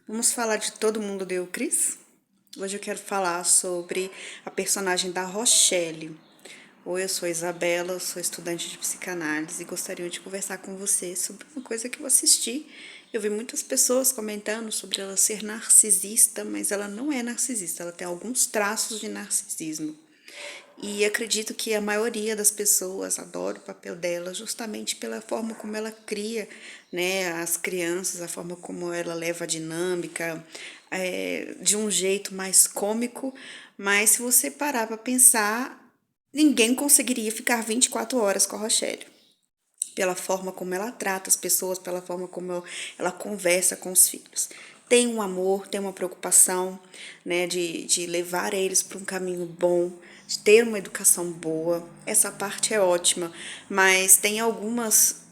Vamos falar de Todo Mundo Deu Cris? Hoje eu quero falar sobre a personagem da Rochelle. Oi, eu sou Isabela, sou estudante de psicanálise e gostaria de conversar com você sobre uma coisa que eu assisti. Eu vi muitas pessoas comentando sobre ela ser narcisista, mas ela não é narcisista, ela tem alguns traços de narcisismo. E acredito que a maioria das pessoas adora o papel dela justamente pela forma como ela cria, né, as crianças, a forma como ela leva a dinâmica, de um jeito mais cômico, mas se você parar para pensar, ninguém conseguiria ficar 24 horas com a Rochelle. Pela forma como ela trata as pessoas, pela forma como ela conversa com os filhos. Tem um amor, tem uma preocupação, né, de levar eles para um caminho bom, de ter uma educação boa. Essa parte é ótima, mas tem algumas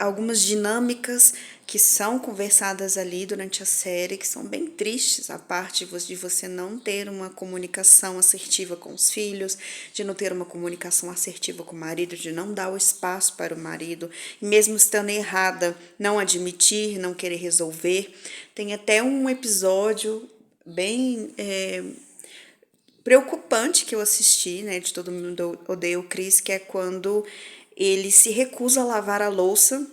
dinâmicas que são conversadas ali durante a série que são bem tristes, a parte de você não ter uma comunicação assertiva com os filhos, de não ter uma comunicação assertiva com o marido, de não dar o espaço para o marido, e mesmo estando errada, não admitir, não querer resolver. Tem até um episódio bem preocupante que eu assisti, né, de Todo Mundo Odeia o Chris, que é quando ele se recusa a lavar a louça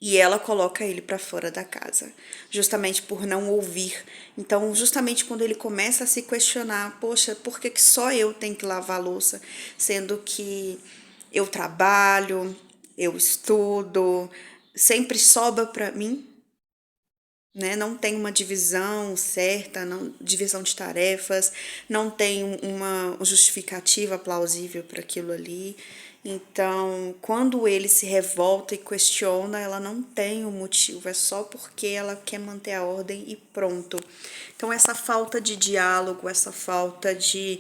e ela coloca ele para fora da casa, justamente por não ouvir. Então, justamente quando ele começa a se questionar, poxa, por que que só eu tenho que lavar a louça, sendo que eu trabalho, eu estudo, sempre sobra para mim, né? Não tem uma divisão certa, não, divisão de tarefas, não tem uma justificativa plausível para aquilo ali. Então, quando ele se revolta e questiona, ela não tem um motivo, é só porque ela quer manter a ordem e pronto. Então, essa falta de diálogo, essa falta de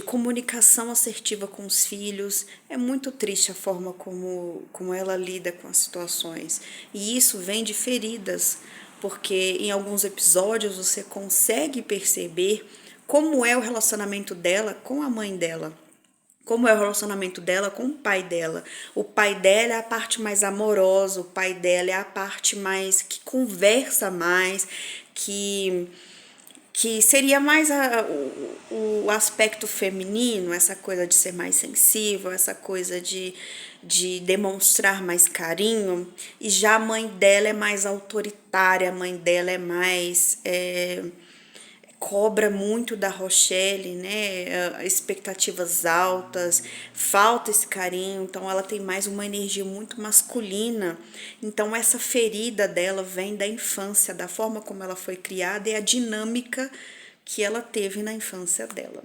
comunicação assertiva com os filhos, é muito triste a forma como ela lida com as situações. E isso vem de feridas, porque em alguns episódios você consegue perceber como é o relacionamento dela com a mãe dela. Como é o relacionamento dela com o pai dela. O pai dela é a parte mais amorosa, o pai dela é a parte mais que conversa mais, que seria mais o aspecto feminino, essa coisa de ser mais sensível, essa coisa de demonstrar mais carinho, e já a mãe dela é mais autoritária, a mãe dela é mais. Cobra muito da Rochelle, né? Expectativas altas, falta esse carinho, então ela tem mais uma energia muito masculina. Então essa ferida dela vem da infância, da forma como ela foi criada e a dinâmica que ela teve na infância dela.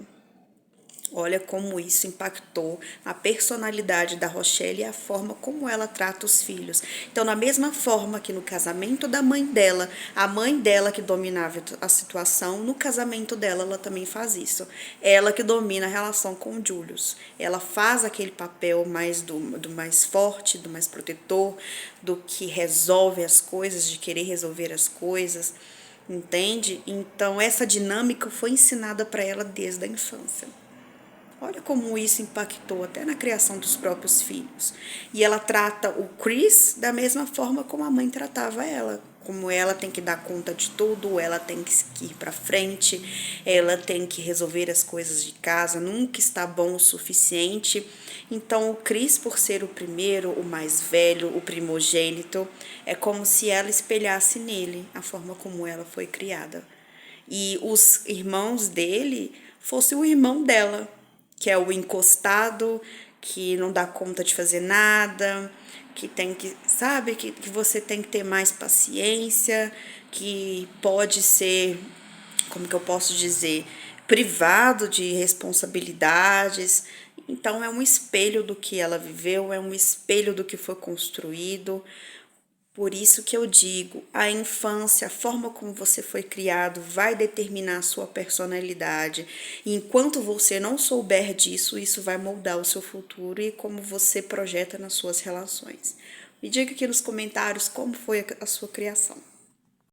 Olha como isso impactou a personalidade da Rochelle e a forma como ela trata os filhos. Então, da mesma forma que no casamento da mãe dela, a mãe dela que dominava a situação, no casamento dela ela também faz isso. Ela que domina a relação com o Julius. Ela faz aquele papel mais do mais forte, do mais protetor, do que resolve as coisas, de querer resolver as coisas. Entende? Então, essa dinâmica foi ensinada para ela desde a infância. Olha como isso impactou até na criação dos próprios filhos. E ela trata o Chris da mesma forma como a mãe tratava ela. Como ela tem que dar conta de tudo, ela tem que ir para frente, ela tem que resolver as coisas de casa, nunca está bom o suficiente. Então, o Chris, por ser o primeiro, o mais velho, o primogênito, é como se ela espelhasse nele a forma como ela foi criada. E os irmãos dele fosse o irmão dela, que é o encostado, que não dá conta de fazer nada, que tem que, sabe, que você tem que ter mais paciência, que pode ser, como que eu posso dizer, privado de responsabilidades. Então é um espelho do que ela viveu, é um espelho do que foi construído. Por isso que eu digo, a infância, a forma como você foi criado vai determinar a sua personalidade. E enquanto você não souber disso, isso vai moldar o seu futuro e como você projeta nas suas relações. Me diga aqui nos comentários como foi a sua criação.